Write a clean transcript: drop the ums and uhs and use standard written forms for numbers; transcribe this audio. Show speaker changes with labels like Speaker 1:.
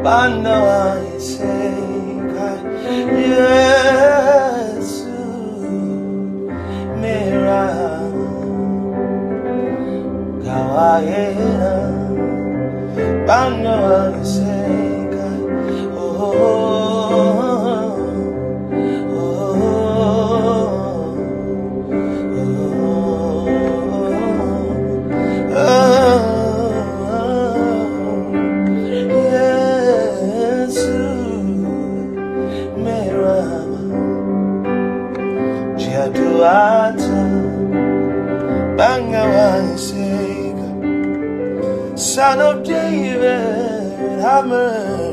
Speaker 1: Bana I say, yes, Mira, Kawaii. Bana I say, oh, oh, oh, yes, Merama, Chiatuata, Bangawan Sega, Son of David, Hammer.